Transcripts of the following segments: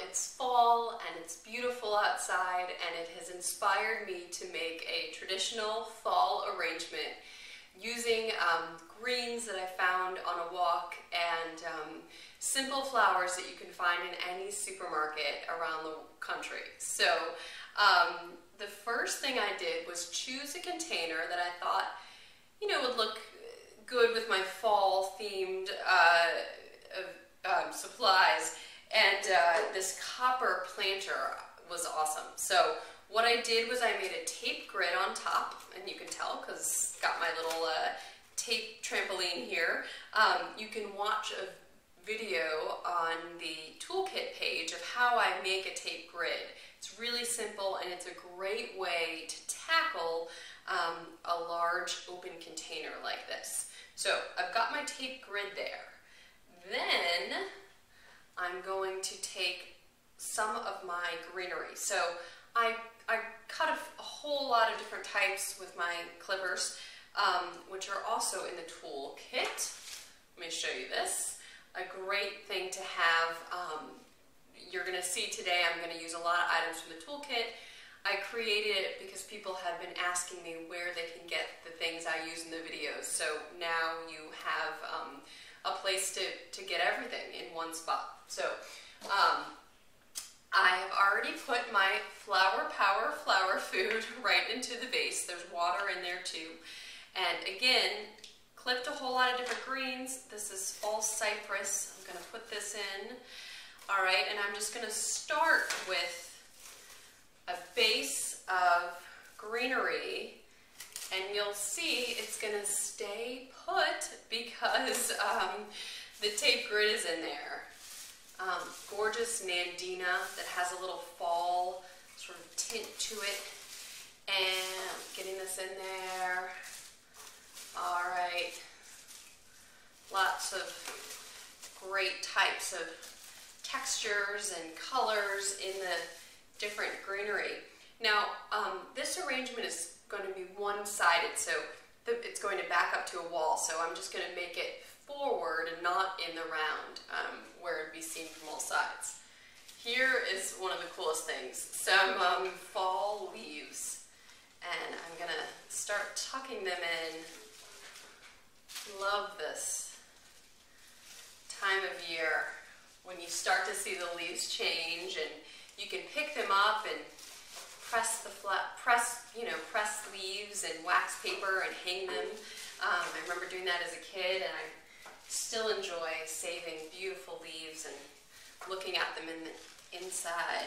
it's fall and it's beautiful outside, and it has inspired me to make a traditional fall arrangement using greens that I found on a walk and simple flowers that you can find in any supermarket around the country. So the first thing I did was choose a container that I thought, you know, would look good with my fall themed supplies, and this copper planter was awesome. So what I did was I made a tape grid on top, and you can tell because it's got my little tape trampoline here. You can watch a video on the toolkit page of how I make a tape grid. It's really simple, and it's a great way to tackle a large open container like this. So I've got my tape grid there. Then I'm going to take some of my greenery. So I cut a whole lot of different types with my clippers, which are also in the toolkit. Let me show you this. A great thing to have. You're going to see today I'm going to use a lot of items from the toolkit. I created it because people have been asking me where they can get the things I use in the videos. So now you have a place to get everything in one spot. So I have already put my Flower Power flower food right into the vase. There's water in there too. And again, clipped a whole lot of different greens. This is false cypress. I'm going to put this in. All right, and I'm just going to start with a base of greenery, and you'll see it's going to stay put because the tape grid is in there. Gorgeous Nandina that has a little fall sort of tint to it, and getting this in there. All right, lots of great types of textures and colors in the different greenery. Now, this arrangement is going to be one-sided, so it's going to back up to a wall, so I'm just going to make it forward and not in the round, where it'd be seen from all sides. Here is one of the coolest things, some fall leaves, and I'm going to start tucking them in. Love this time of year when you start to see the leaves change, and you can pick them up and press leaves and wax paper and hang them. I remember doing that as a kid, and I still enjoy saving beautiful leaves and looking at them in the inside.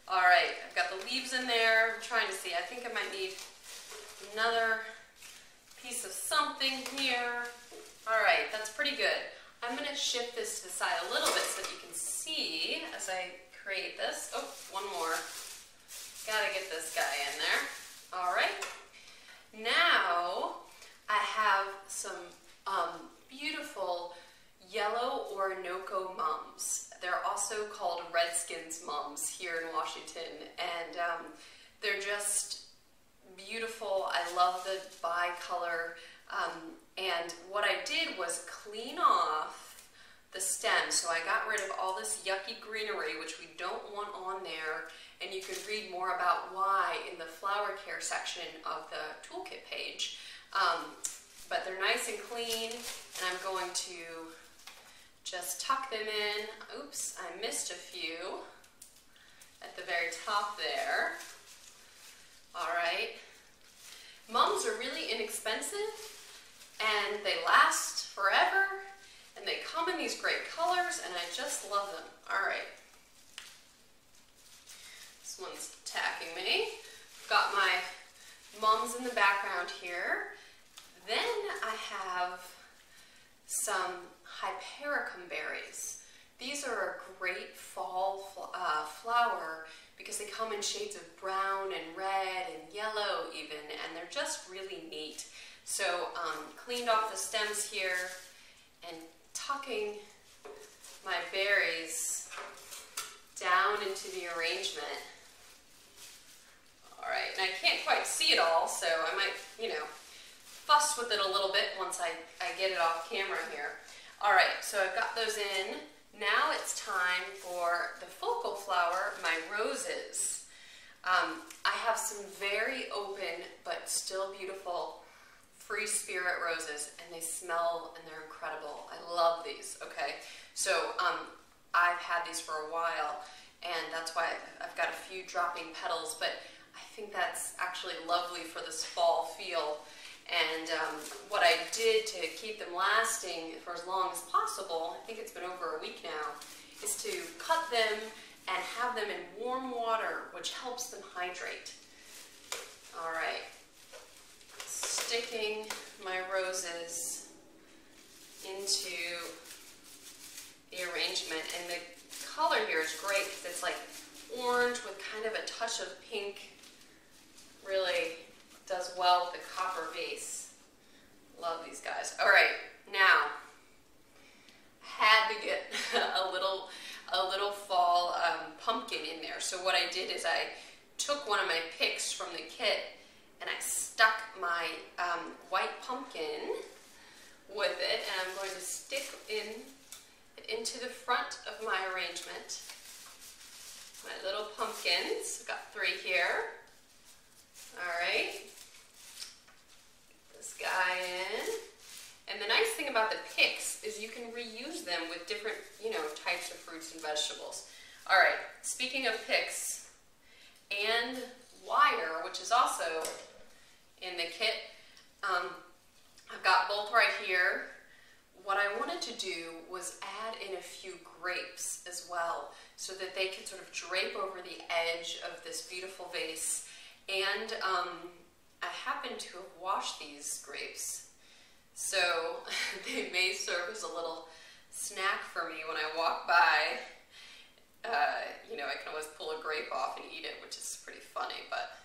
All right, I've got the leaves in there. I'm trying to see. I think I might need another piece of something here. All right, that's pretty good. I'm going to shift this to the side a little bit so that you can see as I create this. Oh, one more. Gotta get this guy in there. All right. Now I have some beautiful yellow Orinoco mums. They're also called Redskins mums here in Washington, and they're just beautiful. I love the bicolor. And what I did was clean off the stem. So I got rid of all this yucky greenery, which we don't want on there. And you can read more about why in the flower care section of the toolkit page. But they're nice and clean, and I'm going to just tuck them in. Oops, I missed a few at the very top there. All right. Mums are really inexpensive, and they last forever, and they come in these great colors, and I just love them. All right. This one's attacking me. Got my mums in the background here. Then I have some hypericum berries. These are a great fall flower because they come in shades of brown and red and yellow even, and they're just really neat. So cleaned off the stems here and tucking my berries down into the arrangement. All right, and I can't quite see it all, so I might, fuss with it a little bit once I get it off camera here. All right, so I've got those in. Now it's time for the focal flower, my roses. I have some very open but still beautiful free spirit roses, and they smell and they're incredible. I love these, okay? So I've had these for a while, and that's why I've got a few dropping petals, but I think that's actually lovely for this fall feel. And what I did to keep them lasting for as long as possible, I think it's been over a week now, is to cut them and have them in warm water, which helps them hydrate. All right, sticking my roses into the arrangement, and the color here is great because it's like orange with kind of a touch of pink. Really does well with the copper base. Love these guys. All right, now had to get a little fall pumpkin in there. So what I did is I took one of my picks from the kit and I stuck my white pumpkin with it, and I'm going to stick into the front of my arrangement. My little pumpkins. I've got 3 here. All right. Get this guy in. And the nice thing about the picks is you can reuse them with different, types of fruits and vegetables. All right, speaking of picks and wire, which is also in the kit, I've got both right here. What I wanted to do was add in a few grapes as well, so that they could sort of drape over the edge of this beautiful vase. And I happen to have washed these grapes, so they may serve as a little snack for me when I walk by. I can always pull a grape off and eat it, which is pretty funny, but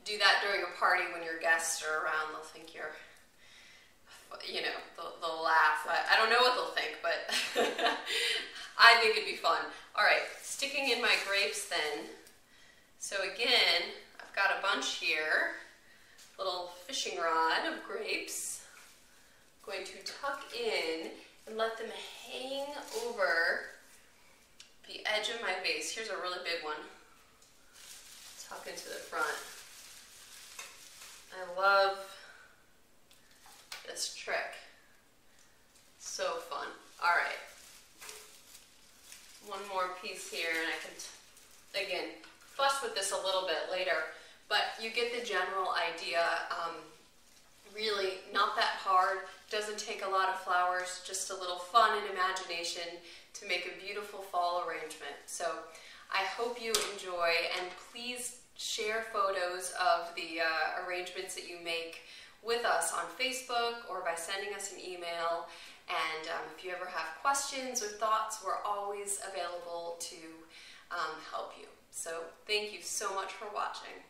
do that during a party when your guests are around. They'll think you're, they'll laugh. I don't know what they'll think, but I think it'd be fun. All right, sticking in my grapes then. So again, I've got a bunch here, little fishing rod of grapes. I'm going to tuck in and let them hang over the edge of my vase. Here's a really big one. Tuck into the front. I love this trick. So fun. All right. One more piece here, and I can, again, fuss with this a little bit later, but you get the general idea. Really not that hard, doesn't take a lot of flowers, just a little fun and imagination to make a beautiful fall arrangement. So I hope you enjoy, and please share photos of the arrangements that you make with us on Facebook or by sending us an email. And if you ever have questions or thoughts, we're always available to help you. So thank you so much for watching.